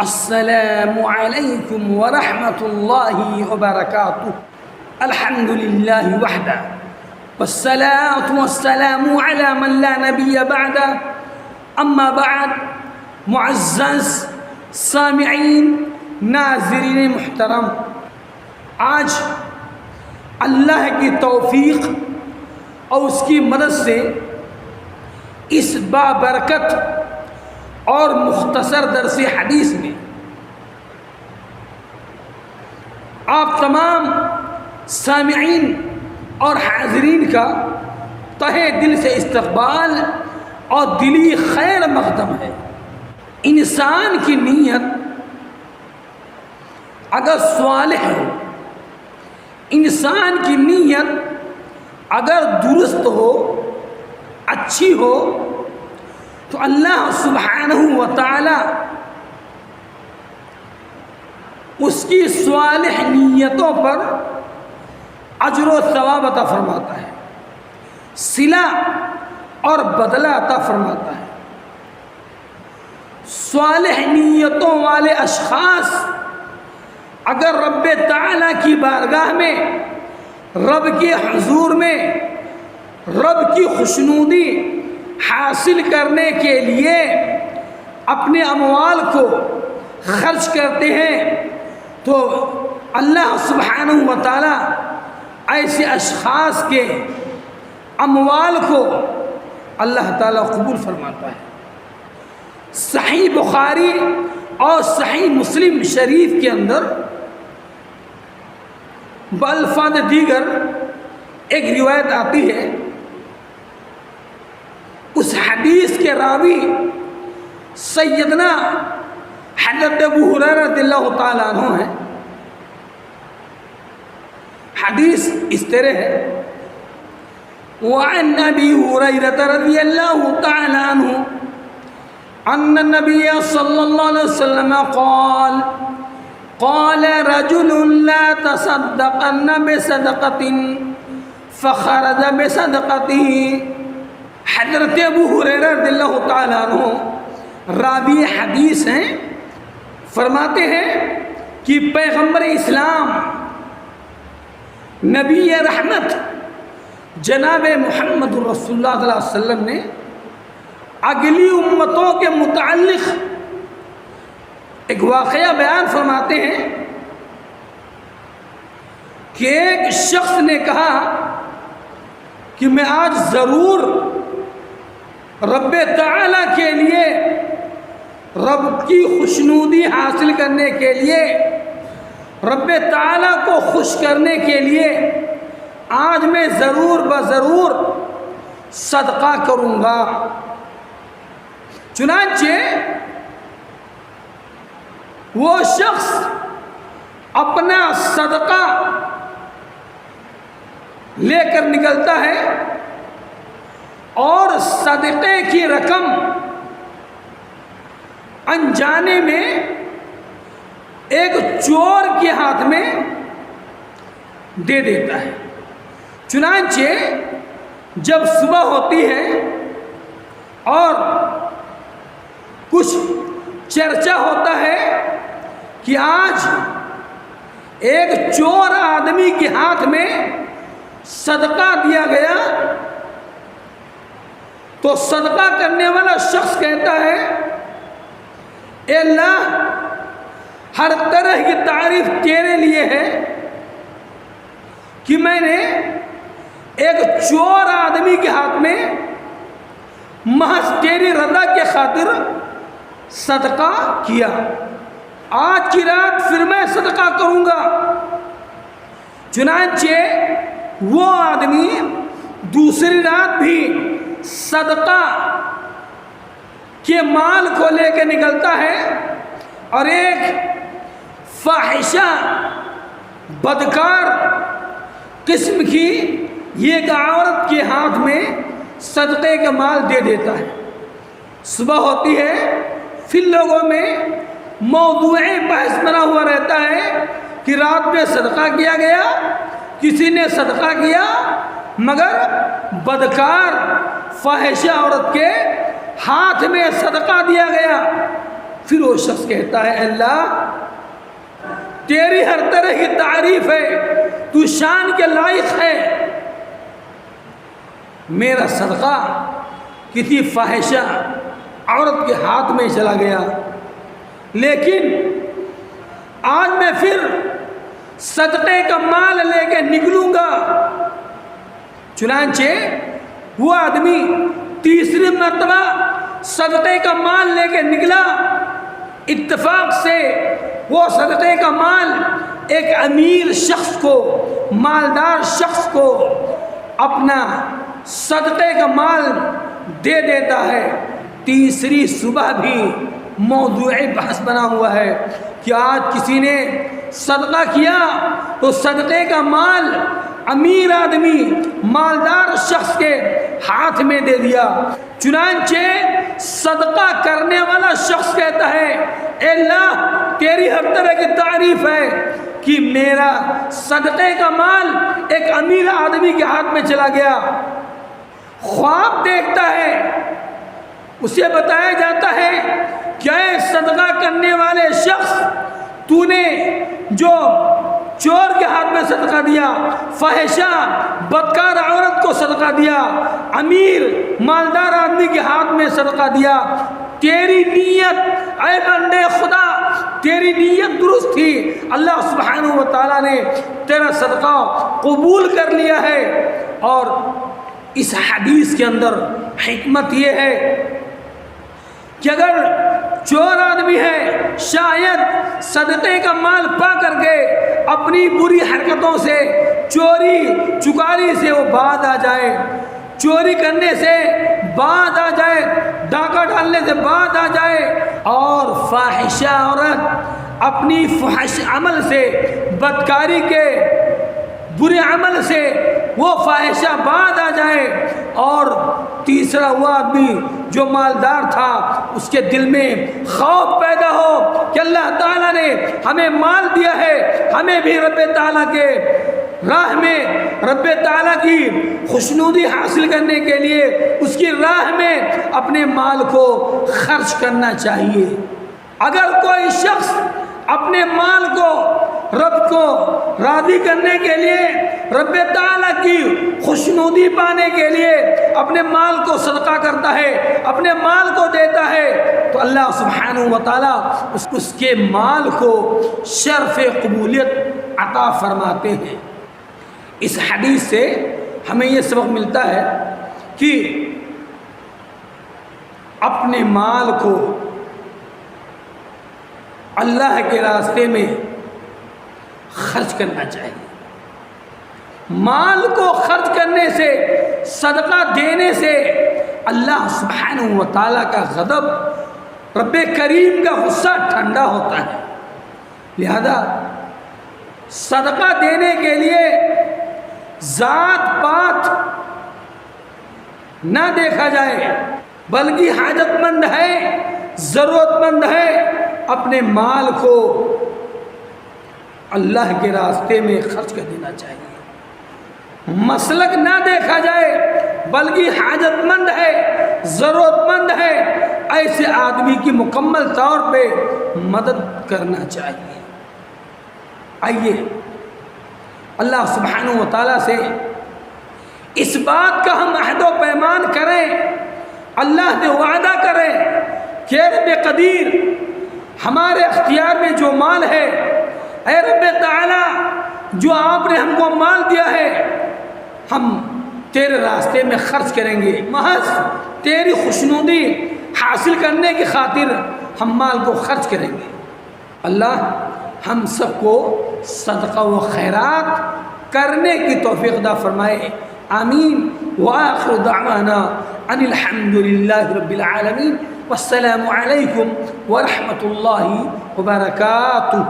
السلام علیکم ورحمۃ اللہ وبرکاتہ۔ الحمد للہ وحدہ والصلاة والسلام علی من لا نبی بعدہ، اما بعد۔ معزز سامعین، ناظرین محترم، آج اللہ کی توفیق اور اس کی مدد سے اس بابرکت اور مختصر درس حدیث میں آپ تمام سامعین اور حاضرین کا تہہ دل سے استقبال اور دلی خیر مقدم ہے۔ انسان کی نیت اگر صالح ہو، انسان کی نیت اگر درست ہو، اچھی ہو، تو اللہ سبحانہ و تعالی اس کی صالح نیتوں پر اجر و ثواب عطا فرماتا ہے، صلہ اور بدلہ عطا فرماتا ہے۔ صالح نیتوں والے اشخاص اگر رب تعالی کی بارگاہ میں، رب کے حضور میں رب کی خوشنودی حاصل کرنے کے لیے اپنے اموال کو خرچ کرتے ہیں، تو اللہ سبحانہ و تعالی ایسے اشخاص کے اموال کو اللہ تعالیٰ قبول فرماتا ہے۔ صحیح بخاری اور صحیح مسلم شریف کے اندر بالفاظ دیگر ایک روایت آتی ہے، اس حدیث کے راوی سیدنا حضرت ابو ہریرہ رضی اللہ تعالیٰ عنہ ہیں۔ حدیث اس طرح ہے، وعن ابی ہریرہ رضی اللہ تعالیٰ عنہ ان النبی صلی اللہ علیہ وسلم قال رجل لا تصدقن بصدقة فخرج بصدقته۔ حضرت ابو ہریرہ رضی اللہ تعالیٰ عنہ راوی حدیث ہیں، فرماتے ہیں کہ پیغمبر اسلام نبی رحمت جناب محمد رسول اللہ صلی اللہ علیہ وسلم نے اگلی امتوں کے متعلق ایک واقعہ بیان فرماتے ہیں کہ ایک شخص نے کہا کہ میں آج ضرور رب تعالیٰ کے لیے، رب کی خوشنودی حاصل کرنے کے لیے، رب تعالیٰ کو خوش کرنے کے لیے آج میں ضرور بضرور صدقہ کروں گا۔ چنانچہ وہ شخص اپنا صدقہ لے کر نکلتا ہے اور صدقے کی رقم انجانے میں ایک چور کے ہاتھ میں دے دیتا ہے۔ چنانچہ جب صبح ہوتی ہے اور کچھ چرچا ہوتا ہے کہ آج ایک چور آدمی کے ہاتھ میں صدقہ دیا گیا، تو صدقہ کرنے والا شخص کہتا ہے، اے اللہ، ہر طرح کی تعریف تیرے لیے ہے کہ میں نے ایک چور آدمی کے ہاتھ میں محض تیری رضا کے خاطر صدقہ کیا، آج کی رات پھر میں صدقہ کروں گا۔ چنانچہ وہ آدمی دوسری رات بھی صدقہ کے مال کو لے کے نکلتا ہے اور ایک فاحشہ بدکار قسم کی ایک عورت کے ہاتھ میں صدقے کا مال دے دیتا ہے۔ صبح ہوتی ہے، پھر لوگوں میں موضوع بحث بنا ہوا رہتا ہے کہ رات میں صدقہ کیا گیا، کسی نے صدقہ کیا مگر بدکار فاحشہ عورت کے ہاتھ میں صدقہ دیا گیا۔ پھر وہ شخص کہتا ہے اللہ تیری ہر طرح کی تعریف ہے، تو شان کے لائق ہے، میرا صدقہ کسی فاحشہ عورت کے ہاتھ میں چلا گیا، لیکن آج میں پھر صدقے کا مال لے کے نکلوں گا۔ چنانچہ وہ آدمی تیسری مرتبہ صدقے کا مال لے کے نکلا۔ اتفاق سے وہ صدقے کا مال ایک امیر شخص کو، مالدار شخص کو اپنا صدقے کا مال دے دیتا ہے۔ تیسری صبح بھی موضوع بحث بنا ہوا ہے کہ آج کسی نے صدقہ کیا تو صدقے کا مال امیر آدمی، مالدار شخص کے ہاتھ میں دے دیا۔ چنانچہ صدقہ کرنے والا شخص کہتا ہے اے اللہ تیری ہر طرح کی تعریف ہے کہ میرا صدقے کا مال ایک امیر آدمی کے ہاتھ میں چلا گیا۔ خواب دیکھتا ہے، اسے بتایا جاتا ہے کہ اے صدقہ کرنے والے شخص، تو نے جو چور کے ہاتھ میں صدقہ دیا، فاحشہ بدکار عورت کو صدقہ دیا، امیر مالدار آدمی کے ہاتھ میں صدقہ دیا، تیری نیت اے بندے خدا تیری نیت درست تھی، اللہ سبحانہ و تعالیٰ نے تیرا صدقہ قبول کر لیا ہے۔ اور اس حدیث کے اندر حکمت یہ ہے کہ اگر چور آدمی ہے، شاید صدقے کا مال پا کر کے اپنی بری حرکتوں سے، چوری چکاری سے وہ باز آ جائے، چوری کرنے سے باز آ جائے، ڈاکہ ڈالنے سے باز آ جائے، اور فاحشہ عورت اپنی فحش عمل سے، بدکاری کے برے عمل سے وہ فاحشہ باز آ جائے، اور تیسرا وہ آدمی جو مالدار تھا اس کے دل میں خوف پیدا ہو کہ اللہ تعالیٰ نے ہمیں مال دیا ہے، ہمیں بھی رب تعالیٰ کے راہ میں، رب تعالیٰ کی خوشنودی حاصل کرنے کے لیے اس کی راہ میں اپنے مال کو خرچ کرنا چاہیے۔ اگر کوئی شخص اپنے مال کو رب کو راضی کرنے کے لیے، رب تعالیٰ کی خوشنودی پانے کے لیے اپنے مال کو صدقہ کرتا ہے، اپنے مال کو دیتا ہے، تو اللہ سبحانہ و تعالیٰ اس کے مال کو شرف قبولیت عطا فرماتے ہیں۔ اس حدیث سے ہمیں یہ سبق ملتا ہے کہ اپنے مال کو اللہ کے راستے میں خرچ کرنا چاہیے۔ مال کو خرچ کرنے سے، صدقہ دینے سے اللہ سبحانہ و تعالیٰ کا غضب، رب کریم کا غصہ ٹھنڈا ہوتا ہے۔ لہذا صدقہ دینے کے لیے ذات پات نہ دیکھا جائے، بلکہ حاجت مند ہے، ضرورت مند ہے، اپنے مال کو اللہ کے راستے میں خرچ کر دینا چاہیے۔ مسلک نہ دیکھا جائے، بلکہ حاجت مند ہے، ضرورت مند ہے، ایسے آدمی کی مکمل طور پہ مدد کرنا چاہیے۔ آئیے اللہ سبحانہ و تعالیٰ سے اس بات کا ہم عہد و پیمان کریں، اللہ نے وعدہ کریں کہ رب قدیر ہمارے اختیار میں جو مال ہے، اے رب تعالیٰ جو آپ نے ہم کو مال دیا ہے، ہم تیرے راستے میں خرچ کریں گے، محض تیری خوشنودی حاصل کرنے کی خاطر ہم مال کو خرچ کریں گے۔ اللہ ہم سب کو صدقہ و خیرات کرنے کی توفیق عطا فرمائے، آمین۔ وآخر دعوانا ان الحمد للہ رب العالمین، والسلام علیکم ورحمۃ اللہ وبرکاتہ۔